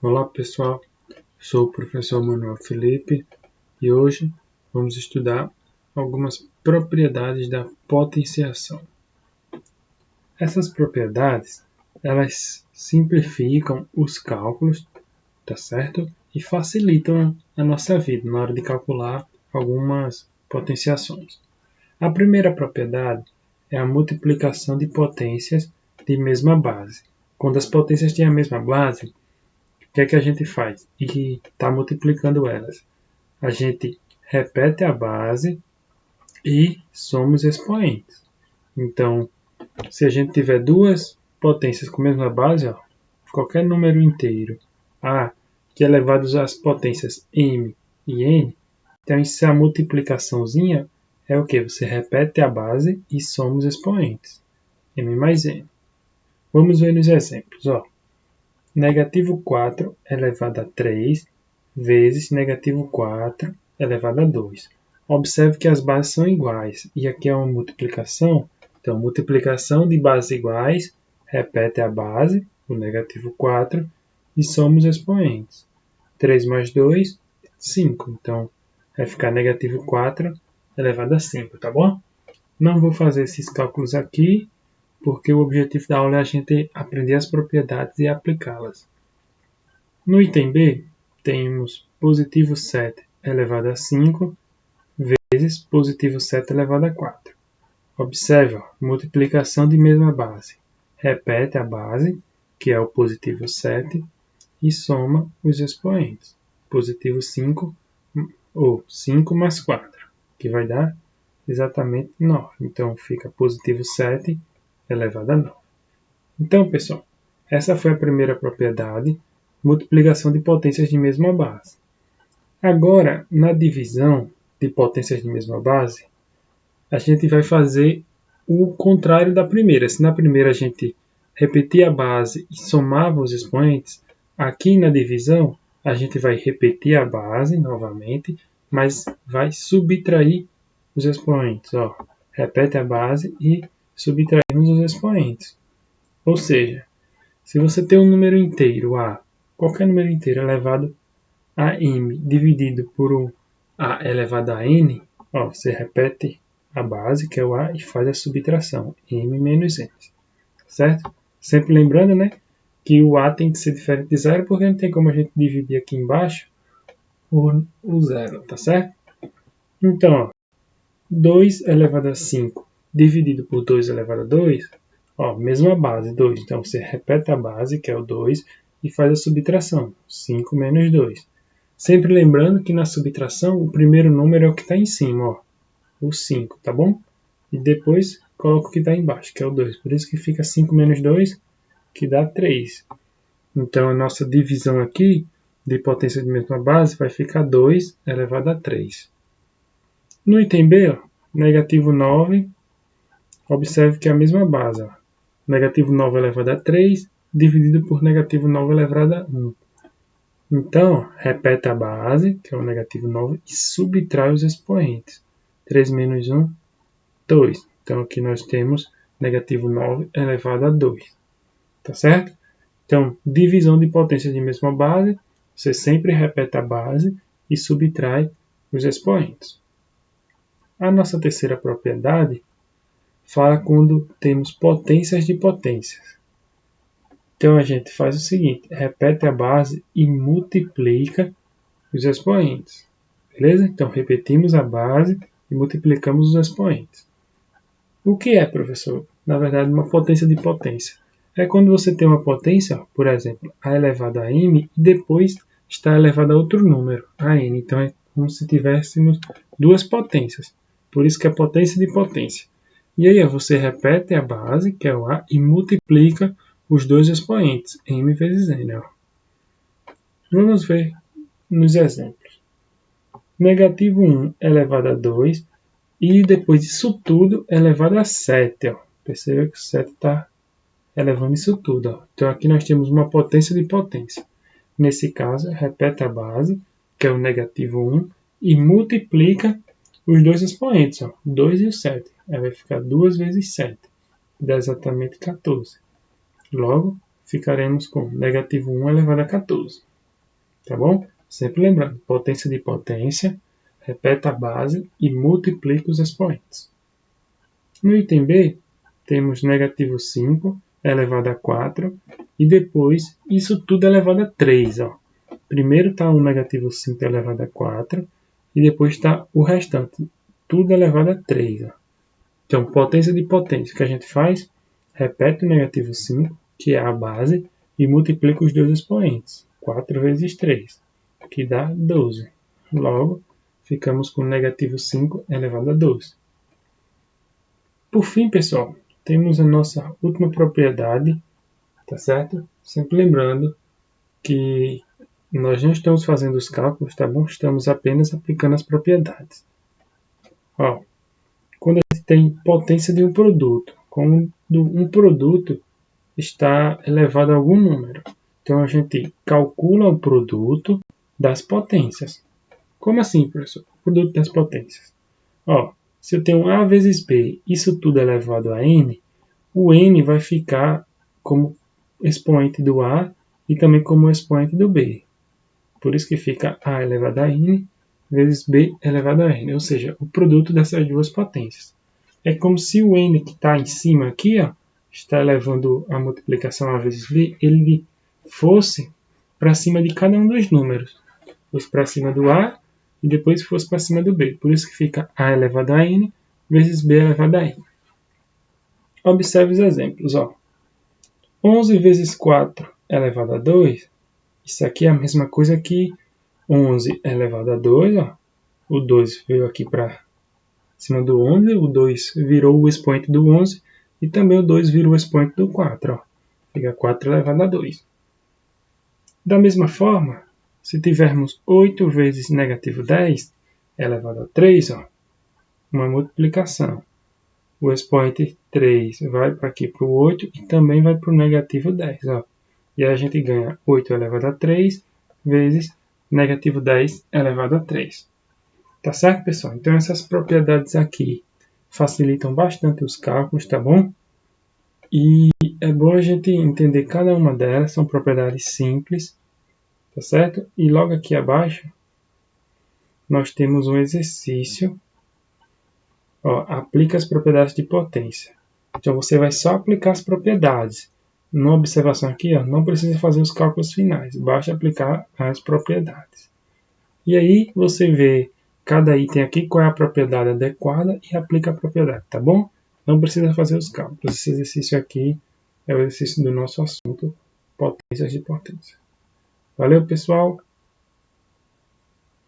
Olá pessoal, sou o professor Manuel Felipe e hoje vamos estudar algumas propriedades da potenciação. Essas propriedades, elas simplificam os cálculos, tá certo? E facilitam a nossa vida na hora de calcular algumas potenciações. A primeira propriedade é a multiplicação de potências de mesma base. Quando as potências têm a mesma base, o que é que a gente faz? E está multiplicando elas. A gente repete a base e somos expoentes. Então, se a gente tiver duas potências com a mesma base, ó, qualquer número inteiro A que é elevado às potências m e n, então essa multiplicaçãozinha é o que? Você repete a base e somos expoentes. M mais n. Vamos ver nos exemplos. Ó. Negativo 4 elevado a 3 vezes negativo 4 elevado a 2. Observe que as bases são iguais. E aqui é uma multiplicação. Então, multiplicação de bases iguais, repete a base, o negativo 4, e somos expoentes. 3 mais 2, 5. Então, vai ficar negativo 4 elevado a 5, tá bom? Não vou fazer esses cálculos aqui, porque o objetivo da aula é a gente aprender as propriedades e aplicá-las. No item B, temos positivo 7 elevado a 5 vezes positivo 7 elevado a 4. Observe, multiplicação de mesma base. Repete a base, que é o positivo 7, e soma os expoentes. Positivo 5, ou 5 mais 4, que vai dar exatamente 9. Então, fica positivo 7 elevado a 9. Então, pessoal, essa foi a primeira propriedade, multiplicação de potências de mesma base. Agora, na divisão de potências de mesma base, a gente vai fazer o contrário da primeira. Se na primeira a gente repetia a base e somava os expoentes, aqui na divisão a gente vai repetir a base novamente, mas vai subtrair os expoentes. Ó. Repete a base e subtraímos os expoentes. Ou seja, se você tem um número inteiro A, qualquer número inteiro elevado a m dividido por A elevado a n, ó, você repete a base, que é o A, e faz a subtração, m menos n. Certo? Sempre lembrando, né, que o A tem que ser diferente de zero, porque não tem como a gente dividir aqui embaixo por o zero, tá certo? Então, ó, 2 elevado a 5 dividido por 2 elevado a 2, ó, mesma base, 2. Então, você repete a base, que é o 2, e faz a subtração, 5 menos 2. Sempre lembrando que na subtração, o primeiro número é o que está em cima, ó, o 5, tá bom? E depois coloca o que está embaixo, que é o 2. Por isso que fica 5 menos 2, que dá 3. Então, a nossa divisão aqui de potência de mesma base vai ficar 2 elevado a 3. No item B, ó, negativo 9, observe que é a mesma base. Ó. Negativo 9 elevado a 3, dividido por negativo 9 elevado a 1. Então, repete a base, que é o negativo 9, e subtrai os expoentes. 3 menos 1, 2. Então, aqui nós temos negativo 9 elevado a 2. Tá certo? Então, divisão de potências de mesma base, você sempre repete a base e subtrai os expoentes. A nossa terceira propriedade fala quando temos potências de potências. Então, a gente faz o seguinte, repete a base e multiplica os expoentes. Beleza? Então, repetimos a base e multiplicamos os expoentes. O que é, professor? Na verdade, uma potência de potência. É quando você tem uma potência, por exemplo, a elevado a m, e depois está elevado a outro número, a n. Então, é como se tivéssemos duas potências. Por isso que é potência de potência. E aí, você repete a base, que é o a, e multiplica os dois expoentes, m vezes n. Ó. Vamos ver nos exemplos. Negativo 1 elevado a 2, e depois disso tudo elevado a 7. Ó. Perceba que o 7 está elevando isso tudo. Ó. Então, aqui nós temos uma potência de potência. Nesse caso, repete a base, que é o negativo 1, e multiplica os dois expoentes, ó, 2 e o 7. Aí vai ficar 2 vezes 7, que dá exatamente 14. Logo, ficaremos com negativo 1 elevado a 14. tá bom? Sempre lembrando, potência de potência, repete a base e multiplica os expoentes. No item B, temos negativo 5 elevado a 4 e depois isso tudo elevado a 3. Ó. Primeiro está o negativo 5 elevado a 4 e depois está o restante, tudo elevado a 3. Ó. Então, potência de potência, o que a gente faz? Repete o negativo 5, que é a base, e multiplica os dois expoentes, 4 vezes 3, que dá 12. Logo, ficamos com negativo 5 elevado a 12. Por fim, pessoal, temos a nossa última propriedade, tá certo? Sempre lembrando que nós não estamos fazendo os cálculos, tá bom? Estamos apenas aplicando as propriedades. Ó, quando a gente tem potência de um produto, quando um produto está elevado a algum número, então a gente calcula o produto das potências. Como assim, professor? O produto das potências. Ó, se eu tenho A vezes B, isso tudo elevado a N, o N vai ficar como expoente do A e também como expoente do B. Por isso que fica A elevado a N vezes B elevado a N, ou seja, o produto dessas duas potências. É como se o N que está em cima aqui, ó, está elevando a multiplicação A vezes B, ele fosse para cima de cada um dos números. Fosse para cima do A e depois fosse para cima do B. Por isso que fica A elevado a N vezes B elevado a N. Observe os exemplos. Ó. 11 vezes 4 elevado a 2. Isso aqui é a mesma coisa que 11 elevado a 2. Ó. O 2 veio aqui para cima do 11. O 2 virou o expoente do 11. E também o 2 virou o expoente do 4. Ó. Fica 4 elevado a 2. Da mesma forma, se tivermos 8 vezes negativo 10 elevado a 3, ó, uma multiplicação. O expoente 3 vai para aqui para o 8 e também vai para o negativo 10. Ó. E aí a gente ganha 8 elevado a 3 vezes negativo 10 elevado a 3. Tá certo, pessoal? Então essas propriedades aqui facilitam bastante os cálculos, tá bom? E é bom a gente entender cada uma delas, são propriedades simples, tá certo? E logo aqui abaixo nós temos um exercício. Ó, aplica as propriedades de potência. Então você vai só aplicar as propriedades. Na observação aqui, ó, não precisa fazer os cálculos finais, basta aplicar as propriedades. E aí você vê cada item aqui, qual é a propriedade adequada e aplica a propriedade, tá bom? Não precisa fazer os cálculos. Esse exercício aqui é o exercício do nosso assunto, potências de potência. Valeu, pessoal!